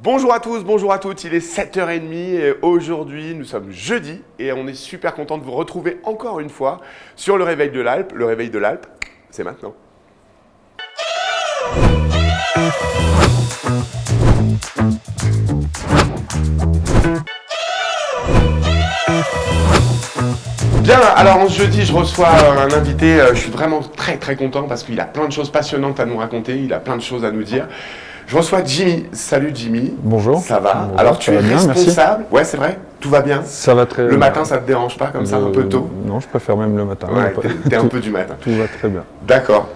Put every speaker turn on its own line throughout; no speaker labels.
Bonjour à tous, bonjour à toutes, il est 7h30 et aujourd'hui nous sommes jeudi et on est super content de vous retrouver encore une fois sur le Réveil de l'Alpe. Le Réveil de l'Alpe, c'est maintenant. Bien, alors en ce jeudi je reçois un invité, je suis vraiment très content parce qu'il a plein de choses passionnantes à nous raconter, il a plein de choses à nous dire. Je reçois Jimmy. Salut Jimmy.
Bonjour.
Ça va?
Bonjour,
alors tu es responsable.
Merci.
Ouais, c'est vrai. Tout va bien.
Ça va très bien.
Le matin, ça te dérange pas comme ça, un peu tôt?
Non, je préfère même le matin.
Ouais, t'es un peu du matin.
Tout va très bien.
D'accord.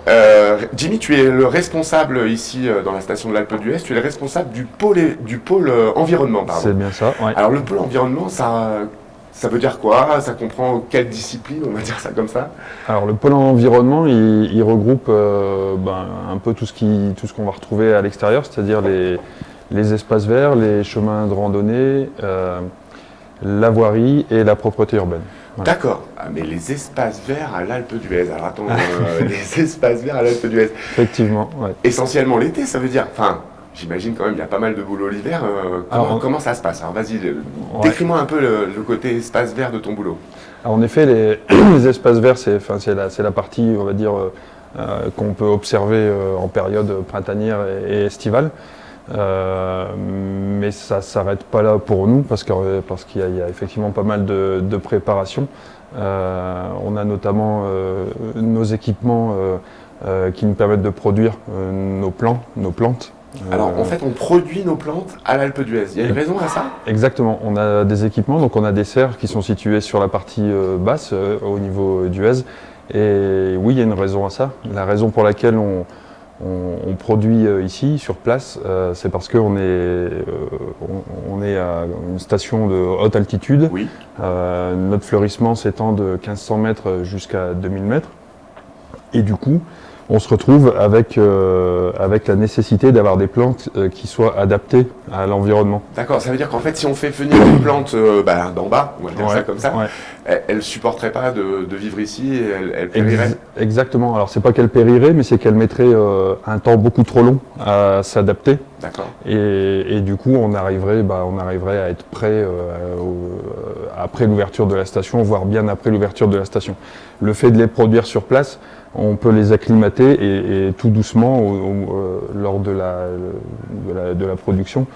Jimmy, tu es le responsable ici dans la station de l'Alpe d'Huez. Tu es le responsable du pôle environnement, pardon.
C'est bien ça. Ouais.
Alors le pôle environnement, ça veut dire quoi? Ça comprend quelle discipline? On va dire ça comme ça.
Alors le pôle environnement, il regroupe un peu tout ce qu'on va retrouver à l'extérieur, c'est-à-dire les espaces verts, les chemins de randonnée, la voirie et la propreté urbaine.
Voilà. D'accord. Ah, mais les espaces verts à l'Alpe d'Huez. Alors attends, les espaces verts à l'Alpe d'Huez.
Effectivement. Ouais.
Essentiellement l'été, ça veut dire. Enfin, j'imagine quand même il y a pas mal de boulot l'hiver. Comment ça se passe? Alors vas-y, décris-moi un peu le côté espace vert de ton boulot.
Alors, en effet, les espaces verts, c'est la partie, on va dire, qu'on peut observer en période printanière et estivale. Mais ça ne s'arrête pas là pour nous parce qu'il y a effectivement pas mal de préparation. On a notamment nos équipements qui nous permettent de produire nos plantes.
Alors en fait on produit nos plantes à l'Alpe d'Huez, il y a une raison à ça?
Exactement, on a des équipements, donc on a des serres qui sont situées sur la partie basse au niveau d'Huez. Et oui, il y a une raison à ça. La raison pour laquelle on produit ici, sur place, c'est parce qu'on est à une station de haute altitude.
Oui.
Notre fleurissement s'étend de 1500 mètres jusqu'à 2000 mètres. Et du coup, on se retrouve avec la nécessité d'avoir des plantes qui soient adaptées à l'environnement.
D'accord, ça veut dire qu'en fait, si on fait venir une plante d'en bas, on va dire ça comme ça, elle ne supporterait pas de vivre ici et elle périrait?
Exactement, alors c'est pas qu'elle périrait, mais c'est qu'elle mettrait un temps beaucoup trop long à s'adapter.
D'accord.
Et du coup, on arriverait à être prêt après l'ouverture de la station, voire bien après l'ouverture de la station. Le fait de les produire sur place, on peut les acclimater et tout doucement, lors de la production,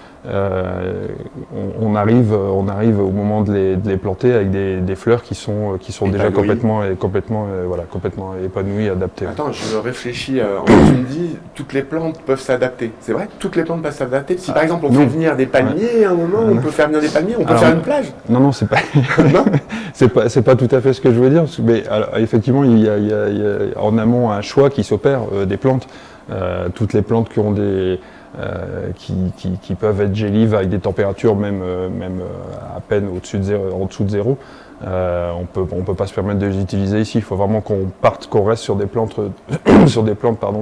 on arrive au moment de les planter avec des fleurs qui sont déjà complètement épanouies, adaptées.
Attends, je réfléchis. Tu me dis, toutes les plantes peuvent s'adapter. C'est vrai? Toutes les plantes peuvent s'adapter? Si par exemple on fait venir des palmiers, à un moment, on peut faire venir des palmiers, on peut faire une plage?
Non, c'est pas.
Non.
c'est pas tout à fait ce que je veux dire. Mais alors, effectivement, il y a en amont un choix qui s'opère des plantes. Toutes les plantes qui ont qui peuvent être gélives avec des températures même à peine en dessous de zéro. On peut pas se permettre de les utiliser ici. Il faut vraiment qu'on reste sur des plantes,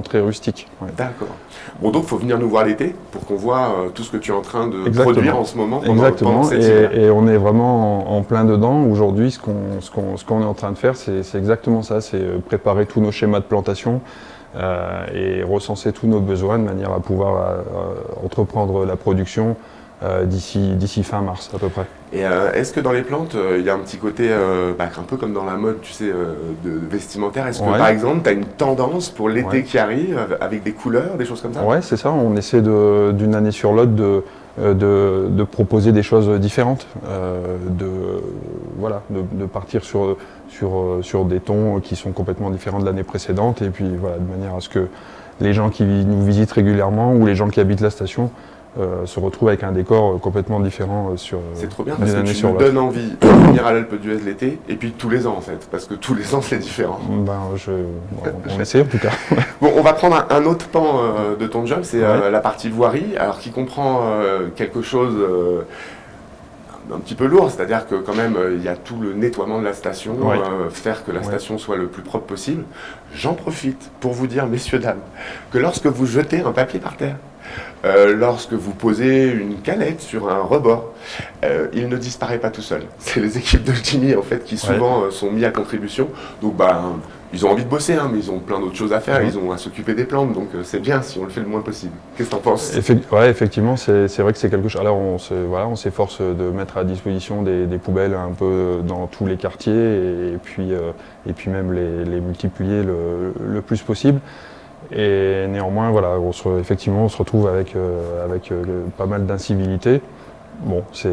très rustiques. Ouais.
D'accord. Bon, donc il faut venir nous voir l'été pour qu'on voit tout ce que tu es en train de produire en ce moment pendant cet hiver.
Et on est vraiment en plein dedans. Aujourd'hui, ce qu'on est en train de faire, c'est exactement ça. C'est préparer tous nos schémas de plantation. Et recenser tous nos besoins de manière à pouvoir entreprendre la production d'ici fin mars à peu près.
Et est-ce que dans les plantes, il y a un petit côté un peu comme dans la mode, tu sais, de vestimentaire? Est-ce que par exemple, tu as une tendance pour l'été qui arrive avec des couleurs, des choses comme ça? Ouais,
c'est ça. On essaie d'une année sur l'autre de proposer des choses différentes, de partir sur des tons qui sont complètement différents de l'année précédente, et puis voilà, de manière à ce que les gens qui nous visitent régulièrement ou les gens qui habitent la station se retrouvent avec un décor complètement différent
C'est trop bien parce que tu nous donnes envie de venir à l'Alpe d'Huez l'été et puis tous les ans en fait, parce que tous les ans c'est différent.
On essaie en tout cas.
Bon, on va prendre un autre pan de ton job, c'est la partie voirie, alors qui comprend quelque chose un petit peu lourd, c'est-à-dire que quand même il y a tout le nettoiement de la station, faire que la station soit le plus propre possible. J'en profite pour vous dire, messieurs, dames, que lorsque vous jetez un papier par terre, lorsque vous posez une canette sur un rebord, il ne disparaît pas tout seul. C'est les équipes de Jimmy en fait qui souvent sont mis à contribution. Donc ils ont envie de bosser, hein, mais ils ont plein d'autres choses à faire, ils ont à s'occuper des plantes, donc c'est bien si on le fait le moins possible. Qu'est-ce que t'en penses?
Ouais, effectivement, c'est vrai que c'est quelque chose. Alors on s'efforce de mettre à disposition des poubelles un peu dans tous les quartiers et puis même les multiplier le plus possible. Et néanmoins, voilà, effectivement, on se retrouve avec pas mal d'incivilités. Bon, c'est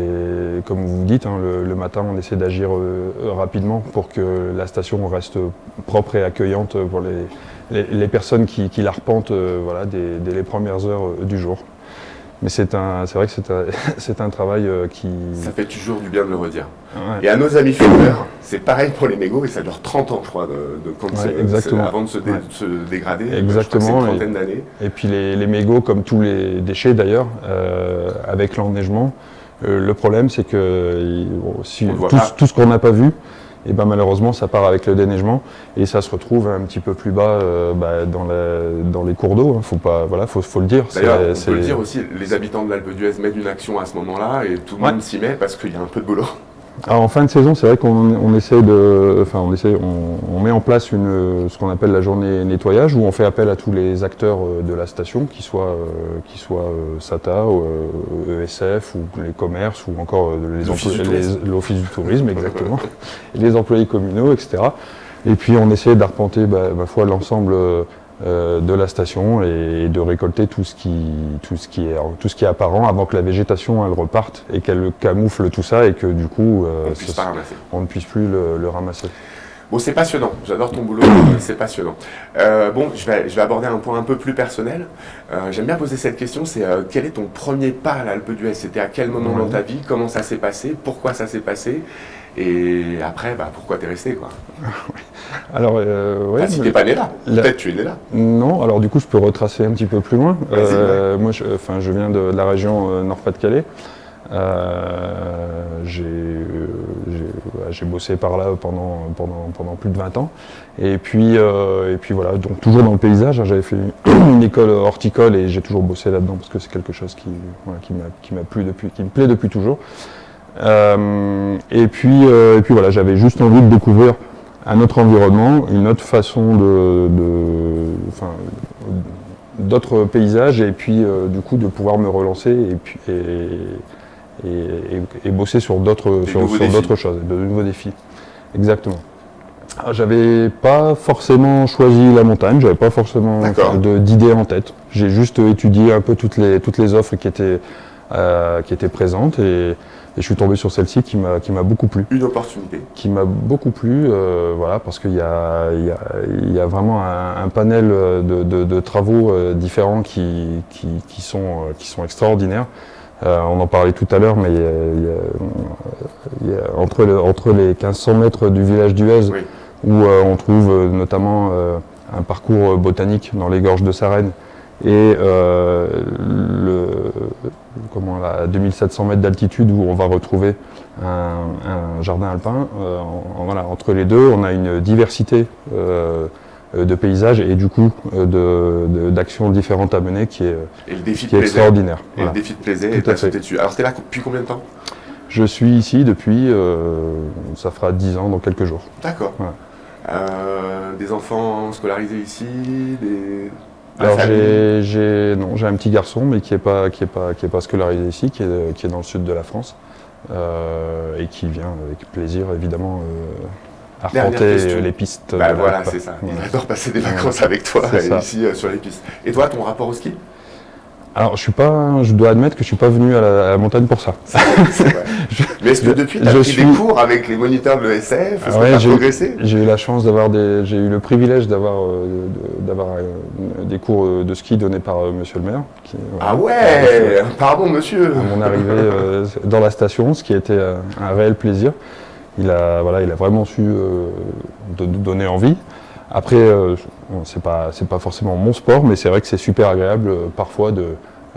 comme vous dites, hein, le matin, on essaie d'agir rapidement pour que la station reste propre et accueillante pour les personnes qui l'arpentent voilà, dès les premières heures du jour. Mais c'est vrai que c'est un travail qui...
Ça fait toujours du bien de le redire.
Ouais.
Et à nos amis fumeurs, c'est pareil pour les mégots et ça dure 30 ans, je crois, avant de se dégrader.
Exactement.
C'est une trentaine d'années.
Et puis les mégots, comme tous les déchets d'ailleurs, avec l'enneigement, le problème c'est que tout ce qu'on n'a pas vu, et ben malheureusement ça part avec le déneigement et ça se retrouve un petit peu plus bas dans les cours d'eau. Faut le dire.
D'ailleurs, on peut le dire aussi, les habitants de l'Alpe d'Huez mettent une action à ce moment-là et tout le monde s'y met parce qu'il y a un peu de boulot.
Alors en fin de saison, c'est vrai qu'on on met en place ce qu'on appelle la journée nettoyage où on fait appel à tous les acteurs de la station, qui soient SATA, ESF ou les commerces ou encore l'Office du tourisme, exactement, et les employés communaux, etc. Et puis on essaie d'arpenter l'ensemble de la station et de récolter tout ce qui est apparent avant que la végétation elle reparte et qu'elle camoufle tout ça et que du coup on ne puisse plus le ramasser.
Bon, c'est passionnant, j'adore ton boulot, c'est passionnant. Bon, je vais aborder un point un peu plus personnel. J'aime bien poser cette question, c'est quel est ton premier pas à l'Alpe d'Huez? C'était à quel moment dans ta vie? Comment ça s'est passé? Pourquoi ça s'est passé? Et après, pourquoi t'es resté, quoi?
Alors,
si t'es pas né là, peut-être tu es né là.
Non, alors du coup, je peux retracer un petit peu plus loin. Moi, je viens de la région Nord-Pas-de-Calais. J'ai bossé par là pendant plus de 20 ans. Et puis voilà, donc toujours dans le paysage. J'avais fait une école horticole et j'ai toujours bossé là-dedans parce que c'est quelque chose qui me plaît depuis toujours. Et puis voilà, j'avais juste envie de découvrir un autre environnement, une autre façon d'autres paysages et puis du coup de pouvoir me relancer et bosser sur d'autres choses, de nouveaux défis. Exactement. J'avais pas forcément choisi la montagne, j'avais pas forcément d'idée en tête. J'ai juste étudié un peu toutes les offres qui étaient présentes et je suis tombé sur celle-ci qui m'a beaucoup plu.
Une opportunité. Qui
m'a beaucoup plu, voilà, parce qu'il y a vraiment un panel de travaux différents qui sont extraordinaires. On en parlait tout à l'heure, mais entre les 1500 mètres du village d'Huez, où on trouve notamment un parcours botanique dans les gorges de Sarenne, et à 2700 mètres d'altitude où on va retrouver un jardin alpin. Entre les deux, on a une diversité de paysages et du coup d'actions différentes à mener qui est extraordinaire.
Et le défi de plaisir est à sauter dessus. Alors t'es là depuis combien de temps?
Je suis ici depuis, ça fera 10 ans dans quelques jours.
D'accord. Ouais. Des enfants scolarisés ici,
Alors j'ai un petit garçon mais qui est pas scolarisé ici, qui est dans le sud de la France et qui vient avec plaisir évidemment arpenter les pistes.
Voilà, c'est ça. Il adore passer des vacances avec toi ici sur les pistes. Et toi, ton rapport au ski?
Alors, je dois admettre que je suis pas venu à la montagne pour ça.
C'est vrai. Mais est-ce que depuis, tu as pris des cours avec les moniteurs de l'ESF? Est-ce que tu as progressé?
J'ai eu la chance j'ai eu le privilège d'avoir des cours de ski donnés par monsieur le maire.
Pardon monsieur.
À mon arrivée dans la station, ce qui a été un réel plaisir. Il a vraiment su nous donner envie. Après, c'est pas forcément mon sport, mais c'est vrai que c'est super agréable parfois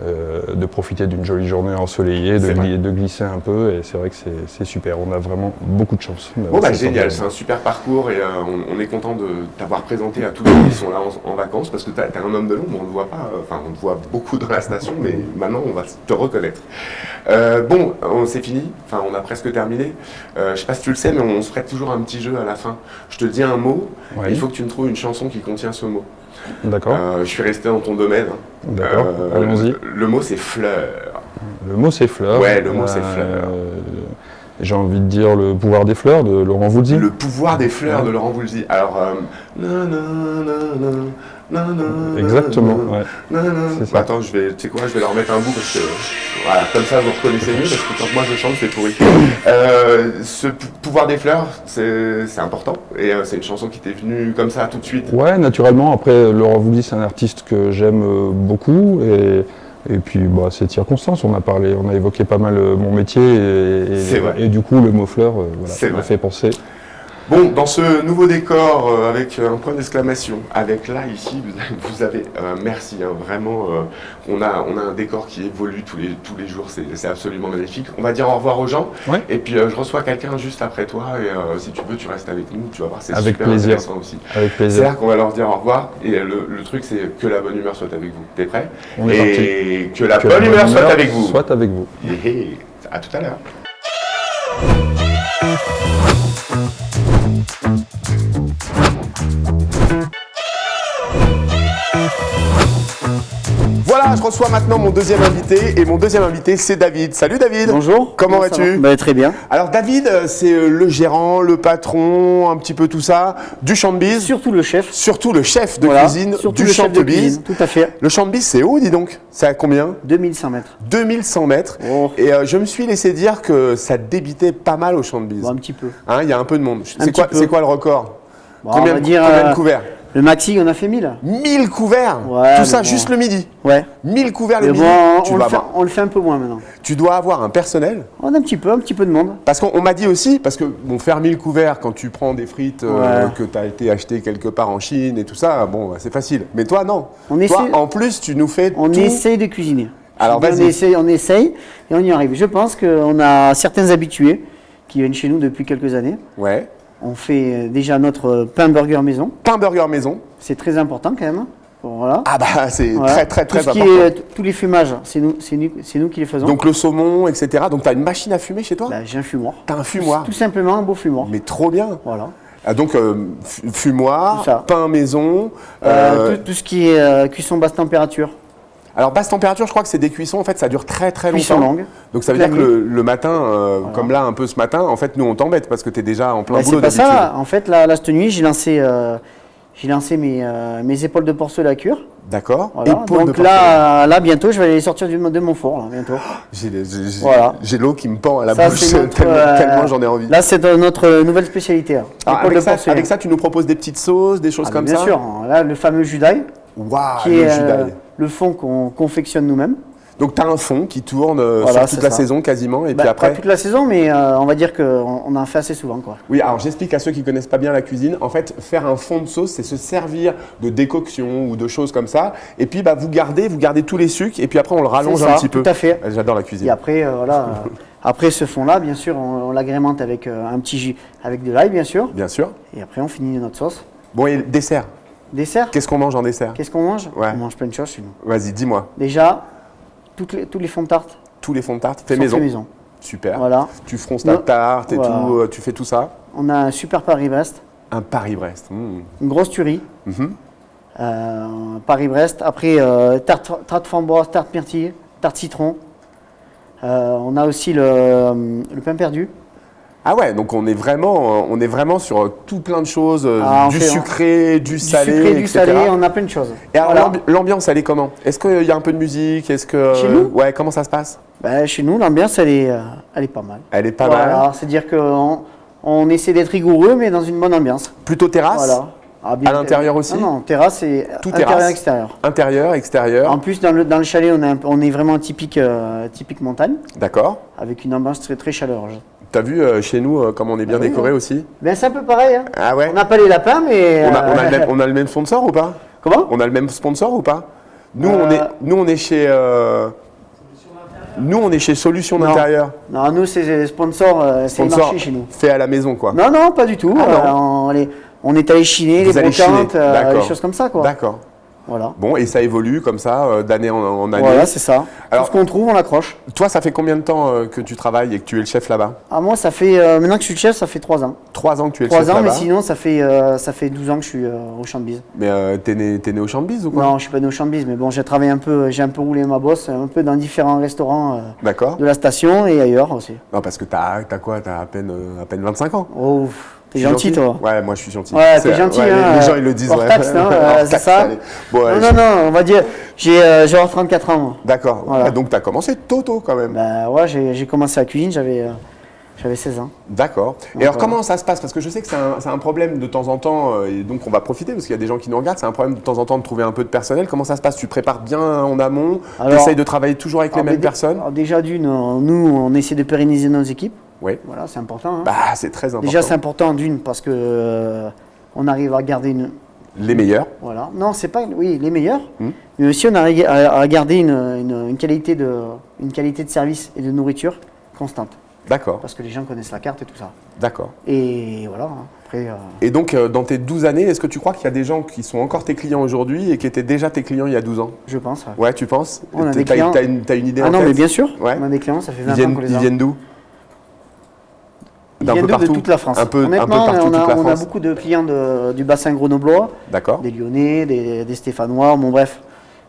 de profiter d'une jolie journée ensoleillée, de glisser un peu, et c'est vrai que c'est super. On a vraiment beaucoup de chance.
Bon bah génial, c'est un super parcours et on est content de t'avoir présenté à tous ceux qui sont là en vacances, parce que t'es un homme de l'ombre, on ne voit pas, enfin on te voit beaucoup dans la station, mais maintenant on va te reconnaître. Bon, c'est fini, enfin on a presque terminé. Je sais pas si tu le sais, mais on se prête toujours un petit jeu à la fin. Je te dis un mot, il faut que tu me trouves une chanson qui contient ce mot.
D'accord.
Je suis resté dans ton domaine.
D'accord, allons-y.
Le mot c'est fleur.
Le mot c'est fleur.
Ouais, le mot c'est fleur.
J'ai envie de dire le pouvoir des fleurs de Laurent Voulzy.
Le pouvoir des fleurs de Laurent Voulzy. Alors,
exactement, ouais.
C'est ça. Attends, tu sais quoi, je vais leur mettre un bout parce que voilà, comme ça vous reconnaissez mieux, parce que quand moi je chante c'est pourri. Ce pouvoir des fleurs, c'est important et c'est une chanson qui t'est venue comme ça tout de suite.
Ouais, naturellement. Après, Laurent Voulzy c'est un artiste que j'aime beaucoup et puis bah, c'est de circonstance, on a évoqué pas mal mon métier et du coup le mot fleur ça m'a fait penser.
Bon, dans ce nouveau décor avec un point d'exclamation, avec là ici, vous avez, merci, hein, vraiment, on a un décor qui évolue tous les jours, c'est absolument magnifique. On va dire au revoir aux gens, et puis je reçois quelqu'un juste après toi, et si tu veux, tu restes avec nous, tu vas voir, c'est super intéressant aussi.
Avec plaisir.
C'est-à-dire qu'on va leur dire au revoir, et le truc c'est que la bonne humeur soit avec vous. T'es prêt?
On est parti.
Et que la bonne humeur soit avec vous.
Soit avec vous.
Et à tout à l'heure. Voilà, je reçois maintenant mon deuxième invité et mon deuxième invité c'est David. Salut David.
Bonjour.
Comment vas-tu?
Très bien.
Alors David, c'est le gérant, le patron, un petit peu tout ça du Champ de Bise.
Surtout le chef.
Surtout le chef de cuisine du Champ de Bise.
Tout à fait.
Le Champ de Bise c'est haut, dis donc? C'est à combien?
2100 mètres.
2100 mètres.
Oh.
Et je me suis laissé dire que ça débitait pas mal au Champ de Bise.
Bon, un petit peu.
Hein, y a un peu de monde. C'est quoi le record?
Bon,
combien de couverts?
Le maxi, on a fait 1000.
1000 couverts?
Ouais,
tout ça juste le midi?
Ouais.
1000 couverts le
mais
midi?
Bon, on le fait un peu moins maintenant.
Tu dois avoir un personnel?
On a un petit peu de monde.
Parce qu'on m'a dit aussi, parce que bon, faire 1000 couverts quand tu prends des frites que tu as été acheté quelque part en Chine et tout ça, bon, c'est facile. Mais toi, non. Toi, en plus, tu nous fais
On essaye de cuisiner.
Alors, vas-y.
On essaye et on y arrive. Je pense qu'on a certains habitués qui viennent chez nous depuis quelques années.
Ouais.
On fait déjà notre pain burger maison.
Pain burger maison.
C'est très important quand même. Bon, voilà.
Ah bah c'est très important.
Tous les fumages, c'est nous qui les faisons.
Donc le saumon, etc. Donc tu as une machine à fumer chez toi?
Bah, j'ai un fumoir.
Tu as un fumoir?
Tout simplement un beau fumoir.
Mais trop bien.
Voilà.
Ah, donc fumoir, pain maison.
Tout ce qui est cuisson basse température.
Alors basse température, je crois que c'est des cuissons, en fait ça dure très longtemps.
Cuisson longue.
Donc ça veut dire que le matin, comme là un peu ce matin, en fait nous on t'embête parce que tu es déjà en plein boulot d'habitude.
C'est pas ça, en fait là cette nuit j'ai lancé mes épaules de porcelet à cuire.
D'accord.
Voilà. Donc là bientôt je vais les sortir de mon four là, bientôt.
J'ai l'eau qui me pend à la bouche tellement j'en ai envie.
Là c'est notre nouvelle spécialité. Hein.
Avec ça tu nous proposes des petites sauces, des choses comme ça?
Bien sûr, là le fameux jus d'ail.
Waouh,
qui est le fond qu'on confectionne nous-mêmes.
Donc tu as un fond qui tourne sur toute la saison quasiment et puis après...
Pas toute la saison, mais on va dire qu'on en fait assez souvent, quoi.
Oui, alors j'explique à ceux qui ne connaissent pas bien la cuisine. En fait, faire un fond de sauce, c'est se servir de décoction ou de choses comme ça. Et puis vous gardez tous les sucres et puis après on le rallonge un petit peu.
Tout à fait.
J'adore la cuisine.
Et après, après ce fond-là, bien sûr, on l'agrémente avec un petit jus, avec de l'ail, bien sûr.
Bien sûr.
Et après on finit notre sauce.
Bon, et le dessert?
Dessert?
Qu'est-ce qu'on mange en dessert?
Qu'est-ce qu'on mange?
Ouais.
On mange plein de choses chez nous.
Vas-y, dis-moi.
Déjà, tous les fonds de tarte.
Tous les fonds de tarte fait maison. Super.
Voilà.
Tu fronces ta tarte et tout, tu fais tout ça?
On a un super Paris-Brest.
Un Paris-Brest.
Une grosse tuerie. Paris-Brest. Après, tarte framboise, tarte myrtille, tarte citron. On a aussi le pain perdu.
Ah ouais, donc on est vraiment sur tout plein de choses, du sucré, du salé,
du salé, on a plein de choses.
Et alors l'ambiance, elle est comment? Est-ce qu'il y a un peu de musique?
Chez nous?
Ouais, comment ça se passe?
Chez nous, l'ambiance, elle est pas mal.
Elle est pas mal.
C'est-à-dire qu'on essaie d'être rigoureux, mais dans une bonne ambiance.
Plutôt terrasse?
Voilà.
À l'intérieur aussi?
Non, terrasse et intérieur-extérieur.
Intérieur-extérieur.
En plus, dans le chalet, on est vraiment typique montagne.
D'accord.
Avec une ambiance très, très chaleureuse.
T'as vu chez nous comme on est bien décoré aussi?
C'est un peu pareil. Hein.
Ah ouais?
On n'a pas les lapins, mais...
On a le même sponsor ou pas?
Comment?
On a le même sponsor ou pas? Nous, on est chez Solutions
Non.
d'intérieur.
Non, nous, c'est sponsor, c'est le marché chez nous.
Fait à la maison, quoi.
Non, non, pas du tout.
Ah,
On est allé chiner,
Vous
les
allez chiner,
brocantes,
d'accord.
des choses comme ça, quoi.
D'accord.
Voilà.
Bon, et ça évolue comme ça, d'année en année.
Voilà, c'est ça.
Alors-
Tout ce qu'on trouve, on l'accroche.
Toi, ça fait combien de temps que tu travailles et que tu es le chef là-bas?
Ah, moi, ça fait, maintenant que je suis le chef, ça fait 3 ans.
3 ans que tu es le
3
chef
ans, mais
là-bas.
sinon, ça fait 12 ans que je suis au champ de bise.
Mais t'es né au champ de bise ou quoi?
Non, je suis pas né au champ de bise, mais bon, j'ai travaillé un peu, j'ai un peu roulé ma bosse, un peu dans différents restaurants
D'accord.
de la station et ailleurs aussi.
Non, parce que t'as quoi? T'as à peine 25 ans.
Oh, t'es
Je suis
gentil, toi.
Ouais, moi je suis gentil.
Ouais,
C'est-
t'es gentil,
ouais,
hein,
les gens ils le disent.
hors
ouais.
taxe, hein,
Hors
c'est
taxe,
ça.
allez. Bon, ouais,
Non, non, on va dire, j'ai 34 ans, moi.
D'accord.
Voilà.
Ouais, donc t'as commencé tôt quand même.
Bah ouais, j'ai commencé à cuisine, j'avais 16 ans.
D'accord. Et alors comment ça se passe? Parce que je sais que c'est un problème de temps en temps, et donc on va profiter parce qu'il y a des gens qui nous regardent, c'est un problème de temps en temps de trouver un peu de personnel. Comment ça se passe? Tu prépares bien en amont? Tu
Alors-
essayes de travailler toujours avec les mêmes personnes?
Alors déjà nous, on essaie de pérenniser nos équipes.
Oui.
Voilà, c'est important. Hein.
Bah, c'est très important.
Déjà, c'est important parce que on arrive à garder
Les meilleurs.
voilà. Non, c'est pas, oui, les meilleurs,
Hmm.
mais aussi on arrive à garder une qualité de service et de nourriture constante,
D'accord.
parce que les gens connaissent la carte et tout ça.
D'accord.
Et voilà. Hein. Après,
Et donc, dans tes 12 années, est-ce que tu crois qu'il y a des gens qui sont encore tes clients aujourd'hui et qui étaient déjà tes clients il y a 12 ans?
je pense. Ouais.
Ouais, tu penses?
On a
T'as-
des clients-
T'as une idée
Ah
en
non,
tête?
mais bien sûr.
Ouais.
On a des clients, ça fait 20
Ils
ans qu'on les a.
viennent d'où?
Ils
D'un
viennent
peu
de
partout.
toute la France.
Un peu
Honnêtement,
partout,
on a,
toute la
on a
France.
beaucoup de clients du bassin grenoblois,
D'accord.
des Lyonnais, des Stéphanois, bon bref.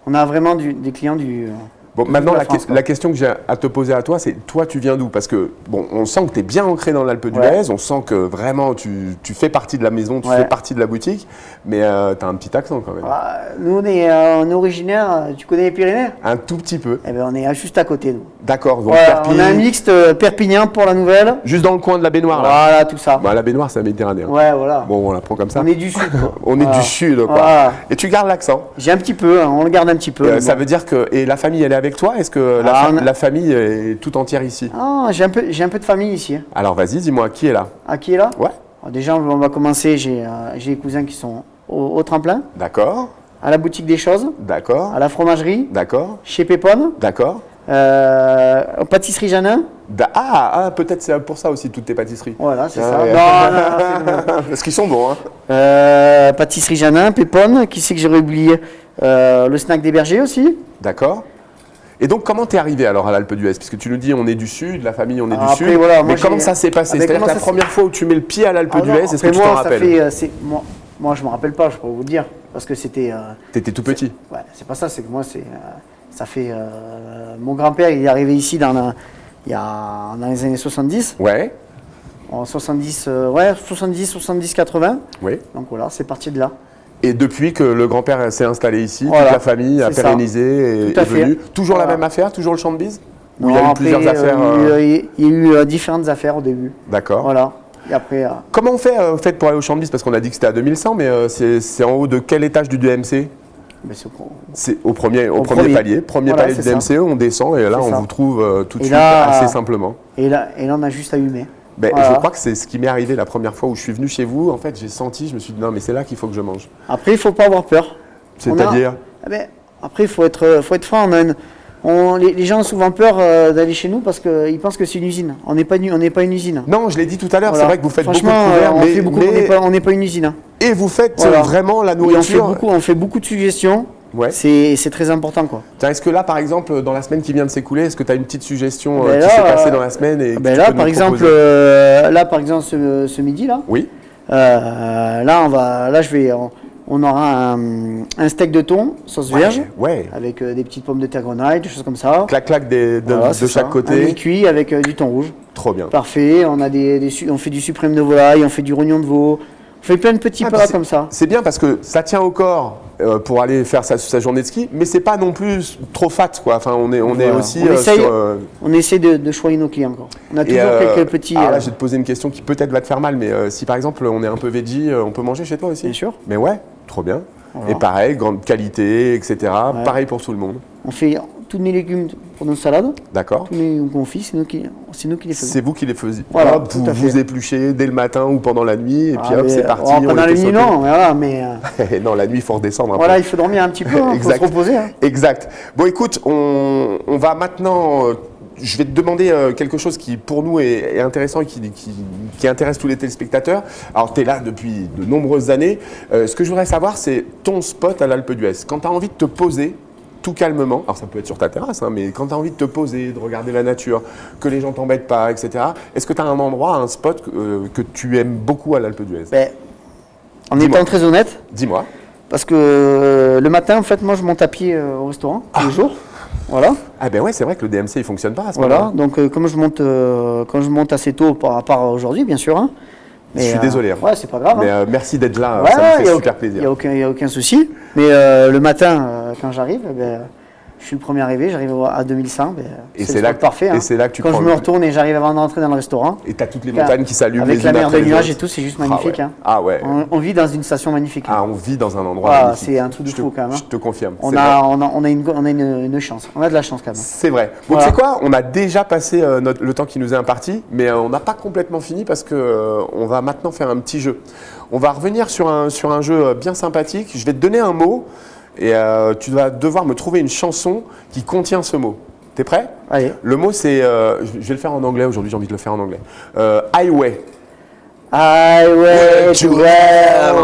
On a vraiment des clients du...
Bon,
toute
maintenant,
la France, quoi.
la question que j'ai à te poser à toi, c'est toi, tu viens d'où? Parce que, bon, on sent que tu es bien ancré dans l'Alpe d'Huez, on sent que vraiment tu fais partie de la maison, tu
Ouais.
fais partie de la boutique, mais tu as un petit accent quand même.
Ah, nous, on est originaire, tu connais les Pyrénées?
Un tout petit peu.
Eh ben, on est juste à côté, nous.
D'accord, donc
Voilà,
Perpignan,
on a un mixte Perpignan pour la nouvelle.
juste dans le coin de la baignoire là.
Voilà, tout ça.
Bah, la baignoire, c'est méditerranéen.
Ouais, voilà.
Bon, on la prend comme ça.
On est du sud, quoi.
On est
Voilà.
du sud, quoi.
Voilà.
Et tu gardes l'accent.
J'ai un petit peu, hein, on le garde un petit peu. mais
Ça
bon.
veut dire que. Et la famille, elle est avec toi? Est-ce que
Ah, on a-
la famille est tout entière ici?
Ah, j'ai un peu de famille ici. Hein.
Alors vas-y, dis-moi, qui est là?
Ah, qui est là?
Ouais.
Alors, déjà, on va commencer. J'ai des cousins qui sont au tremplin,
D'accord,
à la boutique des choses,
d'accord,
à la fromagerie,
d'accord,
chez Pépone,
d'accord.
aux pâtisseries Janin.
Peut-être c'est pour ça aussi toutes tes pâtisseries.
Voilà, c'est
Ah,
ça.
ouais.
Non, non,
Parce qu'ils sont bons, hein.
pâtisserie Janin, Pépone. Qui c'est que j'aurais oublié? Le snack des bergers aussi.
D'accord. Et donc, comment t'es arrivé alors à l'Alpe d'Huez? Puisque tu nous dis, on est du sud, la famille, on est du
Après,
sud.
voilà, moi,
mais comment
j'ai-
ça s'est passé?
Ah, ben,
C'est-à-dire que
comment
la
ça
première fois où tu mets le pied à l'Alpe
Ah non,
d'Huez, est-ce que
après,
tu t'en
moi, ça
rappelles?
fait, moi, je me rappelle pas, je peux vous dire. Parce que c'était.
T'étais tout petit.
Ouais, c'est pas ça, c'est que moi, ça fait. Mon grand-père, il est arrivé ici dans les années 70.
Ouais,
En 70, 70, 80.
oui.
Donc voilà, c'est parti de là.
Et depuis que le grand-père s'est installé ici,
Voilà,
toute la famille a
c'est ça.
pérennisé et
Tout à
est
fait.
venue. Toujours la
Voilà.
même affaire, toujours le champ de bise? Ou il y
Non,
a eu
après,
plusieurs affaires?
Il y a eu différentes affaires au début.
D'accord.
Voilà. Et après,
Comment on fait, pour aller au champ de bise? Parce qu'on a dit que c'était à 2100, mais c'est en haut de quel étage du DMC?
ben,
C'est au premier
premier.
palier. Premier
Voilà,
palier du
c'est ça.
DMCE, on descend et là
C'est
on
ça.
vous trouve tout de
Et
suite
là-
assez simplement.
et là, on a juste à humer.
Ben,
Voilà.
Je crois que c'est ce qui m'est arrivé la première fois où je suis venu chez vous. En fait, j'ai senti, je me suis dit non, mais c'est là qu'il faut que je mange.
Après, il ne faut pas avoir peur.
C'est-à-dire?
Ah ben, après, il faut être franc. Les gens ont souvent peur d'aller chez nous parce qu'ils pensent que c'est une usine. On n'est pas une usine.
Non, je l'ai dit tout à l'heure,
Voilà.
c'est vrai que vous faites beaucoup de
Franchement,
couverts,
on fait beaucoup,
mais-
on n'est pas une usine. Hein.
et vous faites
Voilà.
vraiment la
Et on
nourriture.
fait beaucoup de suggestions.
Ouais.
C'est très important, quoi.
Tiens, est-ce que là, par exemple, dans la semaine qui vient de s'écouler, est-ce que tu as une petite suggestion
Ben
qui
là,
s'est passée dans la semaine et que
Ben
tu
là,
peux nous
par exemple,
proposer?
ce midi là,
Oui,
on aura un steak de thon sauce vierge
ouais.
avec des petites pommes de terre grenaille, des choses comme ça.
Clac-clac
Voilà,
de
c'est
chaque
ça. Un
côté.
mi-cuit avec du thon rouge.
Trop bien.
Parfait. On a on fait du suprême de volaille, on fait du rognon de veau. On fait plein de petits
Ah,
plats
puis
comme ça.
C'est bien parce que ça tient au corps pour aller faire sa journée de ski, mais c'est pas non plus trop fat, quoi. Enfin, on est
Voilà.
aussi
On essaye-
sur.
On essaie de choyer nos clients, quoi. On a
Et,
toujours quelques petits.
alors là, je vais te poser une question qui peut-être va te faire mal, mais si par exemple on est un peu veggie, on peut manger chez toi aussi?
Bien sûr.
Mais ouais, trop bien.
Voilà.
Et pareil, grande qualité, etc.
Ouais.
Pareil pour tout le monde.
On fait tous mes légumes pour nos salades.
D'accord.
Tous les confits, c'est nous qui les faisons.
C'est vous qui les faisiez.
Voilà,
Hop,
tout à fait.
vous épluchez dès le matin ou pendant la nuit, et puis hop,
mais,
c'est parti.
pendant la nuit, non, voilà, mais
Non, la nuit, il faut redescendre un
voilà,
peu.
il faut dormir un petit peu, il faut se
Exact.
reposer. Hein.
Exact. Bon, écoute, on va maintenant. Je vais te demander quelque chose qui, pour nous, est intéressant et qui intéresse tous les téléspectateurs. Alors, tu es là depuis de nombreuses années. Ce que je voudrais savoir, c'est ton spot à l'Alpe d'Huez. Quand tu as envie de te poser tout calmement, alors ça peut être sur ta terrasse, hein, mais quand tu as envie de te poser, de regarder la nature, que les gens t'embêtent pas, etc., est-ce que tu as un endroit, un spot que tu aimes beaucoup à l'Alpe d'Huez?
Ben, en
Dis-moi.
étant très honnête,
Dis-moi.
parce que le matin, en fait, moi, je monte à pied au restaurant tous les jours. Voilà.
Ah ben ouais, c'est vrai que le DMC, il fonctionne pas à ce
Voilà.
moment-là.
Donc, comme quand je monte assez tôt, à part aujourd'hui, bien sûr. Hein.
Je suis désolé. Hein.
Ouais, c'est pas grave.
Mais
hein.
merci d'être là,
Ouais,
ça me
y
fait
a
super
aucun-
plaisir.
Il n'y a aucun souci. Mais le matin, quand j'arrive, je suis le premier arrivé, j'arrive à 2100.
Et
C'est
c'est
le
là
spot
que-
parfait.
et
hein.
c'est là que tu
Quand
prends
je me
le-
retourne et j'arrive avant d'entrer dans le restaurant,
Et tu as toutes les montagnes qui s'allument
avec
les
la
unes
mer
après
de
les
nuages
autres.
et tout, c'est juste
Ah
magnifique.
ouais.
hein.
Ah ouais.
On vit dans une station magnifique. hein.
Ah, on vit dans un endroit
Ah,
magnifique.
c'est un truc de
Je te-
fou, quand même, hein.
Je te confirme.
On
c'est
a,
vrai.
on a une chance. On a de la chance quand même.
C'est vrai. Bon,
Voilà.
tu sais quoi? On a déjà passé le temps qui nous est imparti, mais on n'a pas complètement fini parce que on va maintenant faire un petit jeu. On va revenir sur un jeu bien sympathique. Je vais te donner un mot et tu vas devoir me trouver une chanson qui contient ce mot. T'es prêt?
Allez.
Le mot c'est, je vais le faire en anglais aujourd'hui. J'ai envie de le faire en anglais. Highway.
Highway to hell.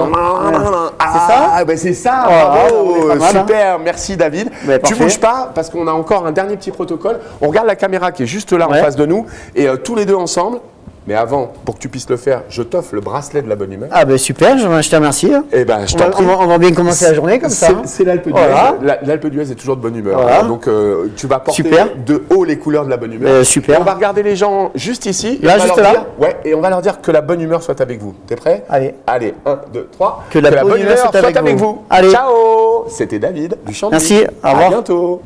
C'est
ça?
Ah, ben c'est ça,
Oh,
bravo,
on est pas mal, hein.
super, merci David.
Ben,
Tu
parfait.
bouges pas parce qu'on a encore un dernier petit protocole. On regarde la caméra qui est juste là
Ouais.
en face de nous et tous les deux ensemble. Mais avant, pour que tu puisses le faire, je t'offre le bracelet de la bonne humeur.
Ah ben super, je te remercie. hein.
Et ben, je
On
t'en
va,
prie.
on va bien commencer la journée comme ça. hein.
C'est l'Alpe d'Huez.
Voilà.
L'Alpe d'Huez est toujours de bonne humeur.
Voilà.
Donc tu vas porter
Super.
de haut les couleurs de la bonne humeur.
Super.
Et on va regarder les gens juste ici. et
Là,
on va
juste
leur
là.
dire- ouais, et on va leur dire que la bonne humeur soit avec vous. T'es prêt?
Allez.
Allez, 1, 2, 3.
Que la bonne humeur soit avec vous.
Allez.
Allez.
Ciao. C'était David du Chant de
Merci,
Nuit.
au revoir.
À bientôt.